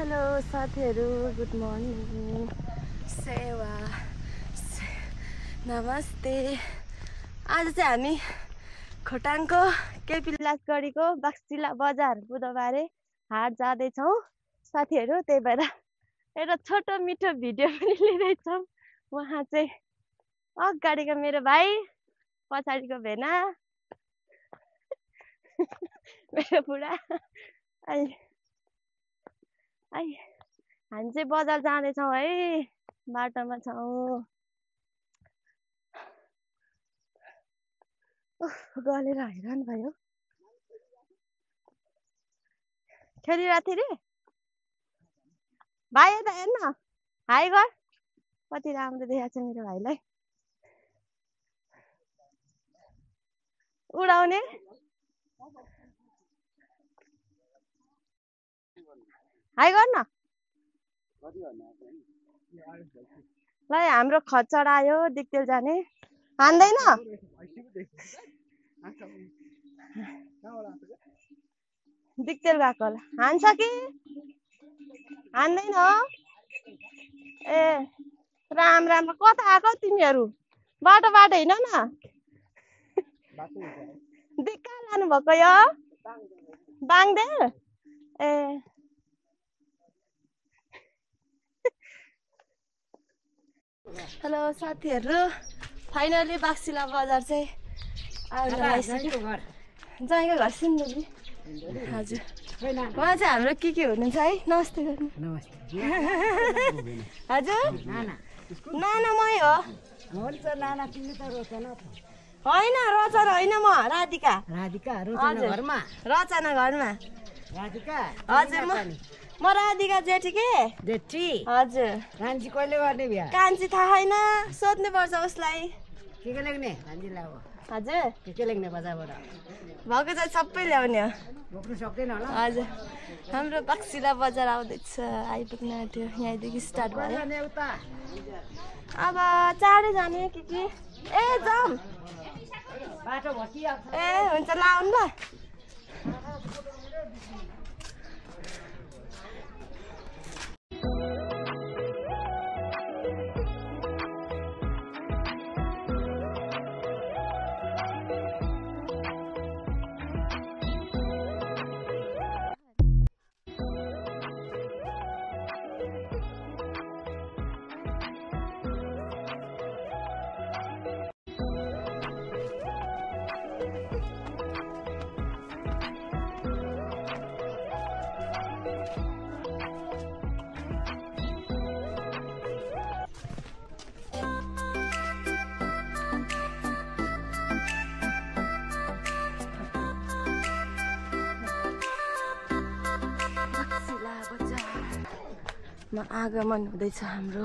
Hello साथीहरू, good morning, सेवा नमस्ते। आज चाहिँ हामी खोटाङको केपी लासगढीको बाक्सिला बजार बुधबारे हाट जाँदैछौँ साथीहरू। त्यही भएर एउटा छोटो मिठो भिडियो पनि लिँदैछौँ। उहाँ चाहिँ अगाडिको मेरो भाइ, पछाडिको भेना मेरो बुढा। हामी चाहिँ बजार जाँदैछौँ है, बाटोमा छौँ। गलेर हैरान भयो। खेलिरहेको थिएँ रे भाइ, यता हेर्न, हाई गर। कति राम्रो देखाएको छ मेरो भाइलाई। उडाउने हाई गर्न। ल हाम्रो खच्चड आयो दिक्तेल जाने। हान्दैन दिक्तेल गएको होला। हान्छ कि हान्दैन? ए राम राम, कता आएको तिमीहरू? बाटो हिँड न। दिक्का लानु भएको यो बाङदेल। ए हेलो साथीहरू, फाइनली बाक्सिला बजार चाहिँ आउनु आइसक्यो। जाइको घर सिन्धुली। हजुर, उहाँ चाहिँ हाम्रो के हुनुहुन्छ है? नमस्ते गर्नु। हजुर नाना मै हो। नाना तिमी त रोचना होइन, रचना होइन, म राधिका। रचना घरमा राधिका। हजुर म राधिका जेठी के। जेठी हजुर। कान्छी कहिले गर्ने बिहा? कान्छी थाहा छैन, सोध्नु पर्छ उसलाई। के लेख्ने कान्छीलाई? हजुर के लेख्ने बजारबाट? भएको चाहिँ सबै ल्याउने हो। बोक्नु सक्दैन होला। हजुर, हाम्रो बाक्सिला बजार आउँदैछ, आइपुग्न आँट्यो। यहीँदेखि स्टार्ट भयो। अब चाँडै जाने के ए जाम बाटो भसिहाल्छ। ए हुन्छ, ल आउनु ल। आगमन हुँदैछ हाम्रो।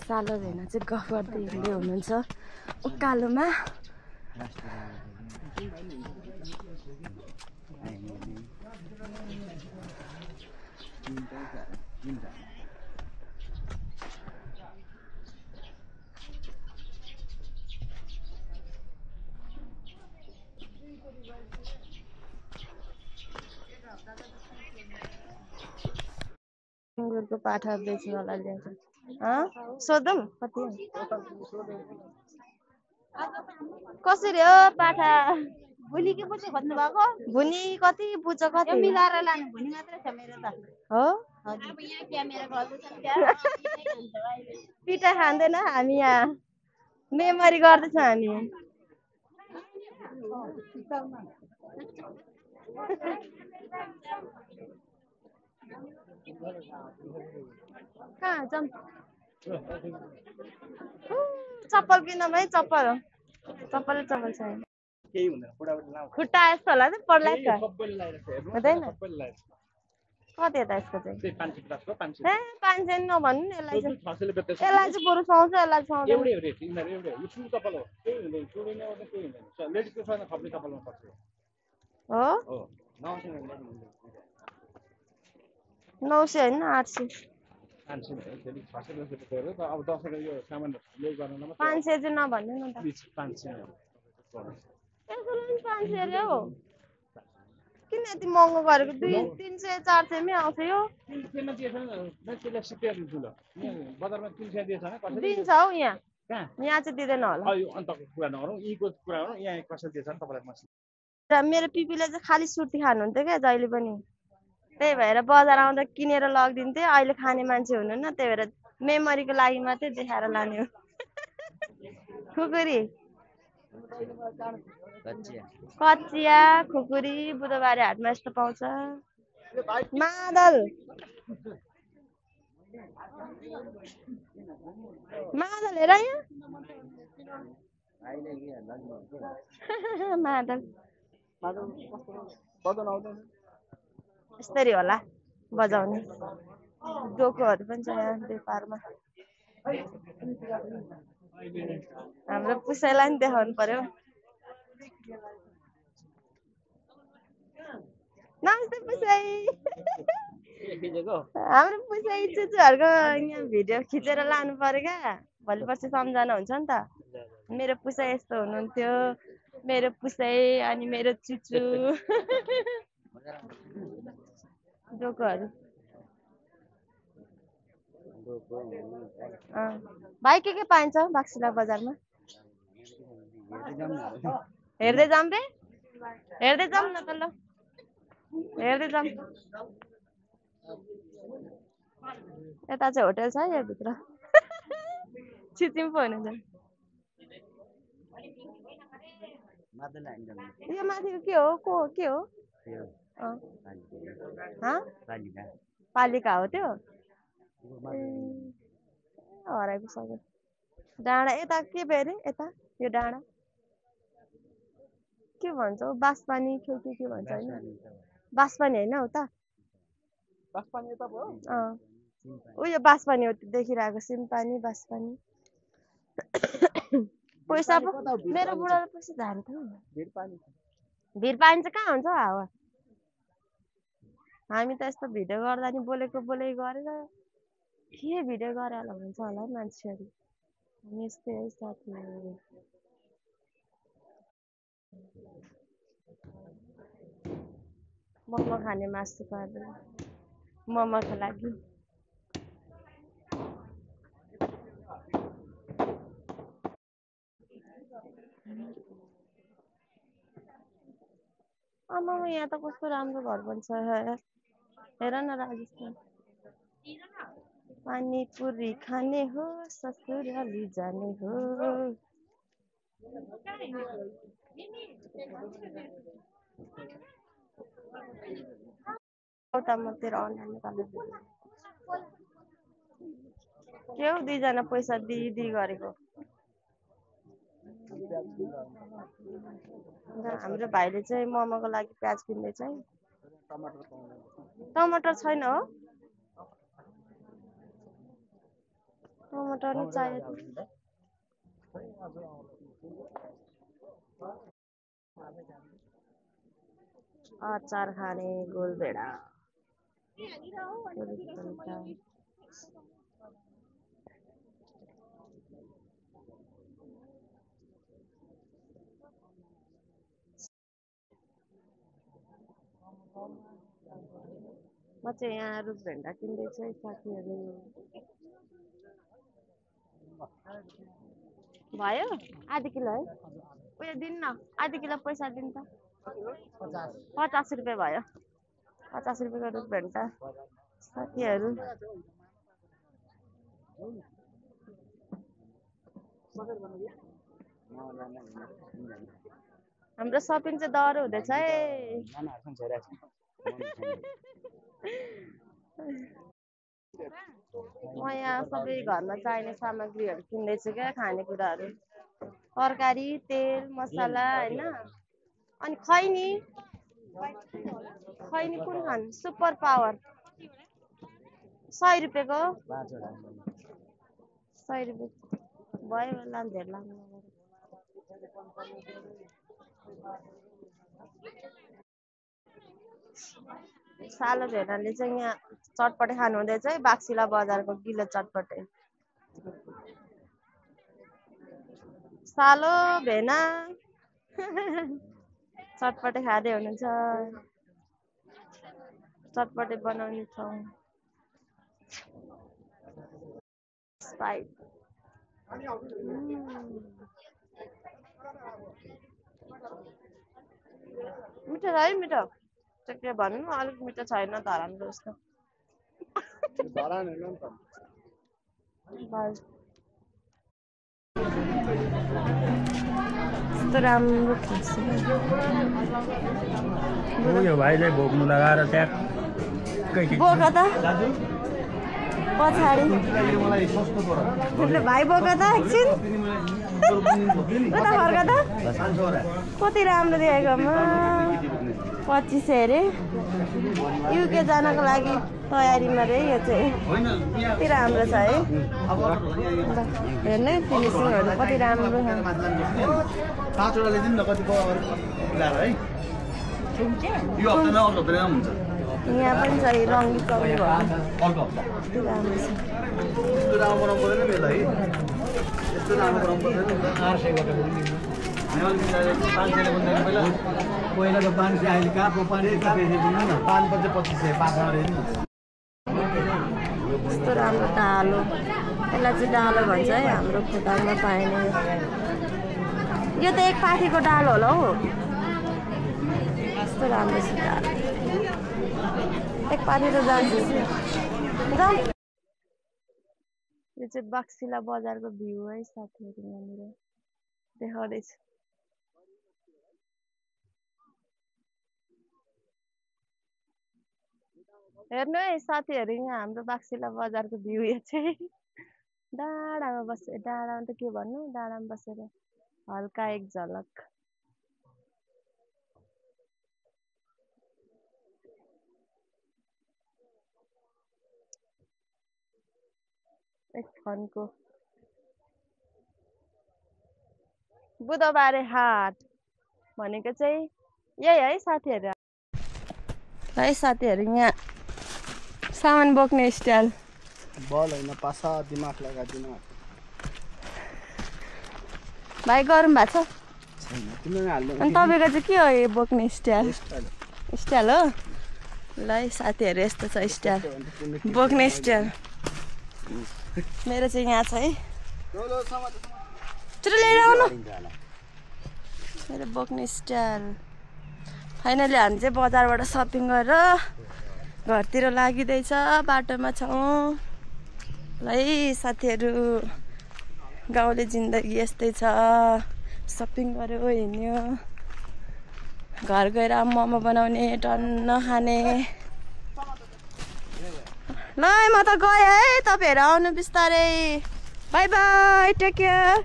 सालो भेना चाहिँ गफ गर्दै हिँड्दै हुनुहुन्छ उकालोमा। अङ्गुरको पाठा बेच्नुवाला ल्याउँछ। सोधौँ कति कसरी हो पाठा? भुनी के बुझ्छ भन्नु भएको? भुनी कति बुझ्छ कति? मिलाएर लानु। भुनी मात्रै छ मेरो त। हो अब यहाँ क्यामेरा गर्दैछन् क्या। पिठा खाँदैन हामी, यहाँ मेमोरी गर्दैछौँ हामी। कहाँ जाऊँ? चप्पल किनौँ है। चप्पल छ। खुट्टा यस्तो होला नि पर्ला हुँदैन। कति यता यसको चाहिँ? 500 नभन्नु नि, यसलाई चाहिँ बरु सुहाउँछ, यसलाई सुहाउँदैन। हो 900 होइन 800। 500 चाहिँ नभन्नु न त। यसको लागि 500 अरे हो। किन यति महँगो गरेको 300 400 आउँछ यो त्यसमा दिएछ त्यसलाई सिपेर दिन्छु ल यहाँ बजारमा 300 दिएछ भने कसरी दिन्छ हौ यहाँ कहाँ यहाँ चाहिँ दिँदैन होला यो अन्तको कुरा नगरौँ यीको कुरा गरौँ यहाँ कसरी दिएछ भने तपाईँलाई मसिन र मेरो पिपीले चाहिँ खाली सुर्ती खानुहुन्थ्यो क्या जहिले पनि त्यही भएर बजार आउँदा किनेर लगिदिन्थे अहिले खाने मान्छे हुनुहुन्न त्यही भएर मेमोरीको लागि मात्रै देखाएर लाने हो खुकुरी कचिया खुकुरी बुधबारे हाटमा यस्तो पाउँछ मादल मादल हेर यहाँ मादल यस्तरी होला बजाउने डोकोहरू पनि छ यहाँ व्यापारमा हाम्रो पुसैलाई नि देखाउनु पर्यो नमस्ते पुसै हाम्रो पुसै चुचुहरूको यहाँ भिडियो खिचेर लानु पर्यो क्या भोलि पर्सि सम्झना हुन्छ नि त मेरो पुसै यस्तो हुनुहुन्थ्यो मेरो पुसै अनि मेरो चुचु डोकोहरू भाइ के पाइन्छ बाक्सिला बजारमा हेर्दै जाऊँ रे हेर्दै जाऊँ न त ल हेर्दै जाऊँ यता चाहिँ होटल छ है भित्र छिचिम पो हुनुहुन्छ यो माथिको के हो के हो पालिका हो त्यो हराएको सक्यो डाँडा यता के भयो अरे यता यो डाँडा के भन्छ बाँसपानी के भन्छ होइन बाँसपानी होइन उता उयो बाँसपानी हो देखिरहेको सिमपानी बाँसपानी पैसा मेरो बुढाले पैसा झार्थ्यो भिड पानी चाहिँ कहाँ हुन्छ हावा हामी त यस्तो भिडियो गर्दा नि बोलेको गरेर के भिडियो गरेर हुन्छ होला मान्छेहरू हामी यस्तै है साथीहरू मोमो खाने मासु पार्दैन मोमोको लागि आमा यहाँ त कस्तो राम्रो घर बन्छ हेर न राजस्थान पानीपुरी खाने हो ससुराली जाने हो औता म तेरो अनलाइन निकालेर के हो दुईजना पैसा दिदी गरेको हाम्रो भाइले चाहिँ मोमोको लागि प्याज किन्दैछ है टमाटर छैन हो टमाटर चाहियो अचार खाने गोलभेडा म चाहिँ यहाँ रुखभेन्डा किन्दैछु है साथीहरू भयो आधी किलो है उयो दिनु न आधी किलो पैसा दिनु त 50 रुपियाँ भयो 50 रुपियाँको रुखभेन्डा साथीहरू हाम्रो सपिङ चाहिँ दह्रो हुँदैछ है म यहाँ सबै घरमा चाहिने सामग्रीहरू किन्दैछु क्या खानेकुराहरू तरकारी तेल मसला होइन अनि खैनी कुन खानु सुपर पावर 100 रुपियाँको 100 रुपियाँ भयो लाम धेर लाम सालो भेनाले चाहिँ यहाँ चटपटे खानु हुँदैछ है बाक्सिला बजारको गिलो चटपटे सालो भेना चटपटे खाँदै हुनुहुन्छ चटपटे बनाउने छौँ। स्प्राइट मिठो छ है मिठो के भन्नु अलिक मिठो छैन धरानको जस्तो यस्तो राम्रो खिच्छ यो भाइले भोग्नु लगाएर ट्याक्कै बोक त पछाडि भाइ बोक त एकछिन कता फर्क त कति राम्रो देखेकोमा 25 अरे युके जानको लागि तयारीमा रे यो चाहिँ कति राम्रो छ है हेर्नु फिनिसिङहरू कति राम्रो छ पाँचवटाले दिनु न कति मिलाएर है यो हप्तामा अर्को हप्तामा हुन्छ यहाँ पनि छ रङ्गी चङ्गी भयो अर्को हप्ता कति राम्रो छ यस्तो राम्रो बनाउनु पर्दैन मेला है यस्तो राम्रो बनाउनु पर्दैन 500ले बन्दैन पहिला पहिलाको 500 अहिले कहाँको 500 तपाईँ दिनु न 5 बजे 2500 पाखा दिनु यस्तो राम्रो डालो यसलाई चाहिँ डालो भन्छ है हाम्रो खोटाङमा पाइने यो त एक पाखीको डालो होला हौ यस्तो राम्रो छ डालो एक पाखी त जान्छ यो चाहिँ बक्सिला बजारको भ्यू है साथीहरू यहाँनिर देखाउँदैछ हेर्नु है साथीहरू यहाँ हाम्रो बाक्सिला बजारको भ्यू यो चाहिँ डाँडामा बसे डाँडामा त के भन्नु डाँडामा बसेर हल्का एक झलक एक फनको बुधबारे हाट भनेको चाहिँ यही है साथीहरू है साथीहरू यहाँ सामान बोक्ने स्टाइल बल हैन पासा दिमाग लगादिनु भाइ गरौँ भएको छ छैन तिमीले हाल्नु अनि तपाईँको चाहिँ के हो यो बोक्ने स्टाइल स्टाइल हो ल है साथीहरू यस्तो छ स्टाइल बोक्ने स्टाइल मेरो चाहिँ यहाँ छ है छिटो लिएर आउनु मेरो बोक्ने स्टाइल फाइनली हामी चाहिँ बजारबाट सपिङ गरेर घरतिर लागिँदैछ बाटोमा छौँ ल है साथीहरू गाउँले जिन्दगी यस्तै छ सपिङ गऱ्यो हिँड्यो घर गएर मोमो बनाउने टन्न खाने ल म त गएँ है तपाईँहरू आउनु बिस्तारै बाई बाई टेक केयर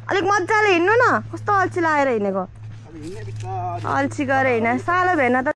अलिक मजाले हिँड्नु न कस्तो अल्छी लागेर हिँडेको अल्छी गरेर हिँड सालो भेना त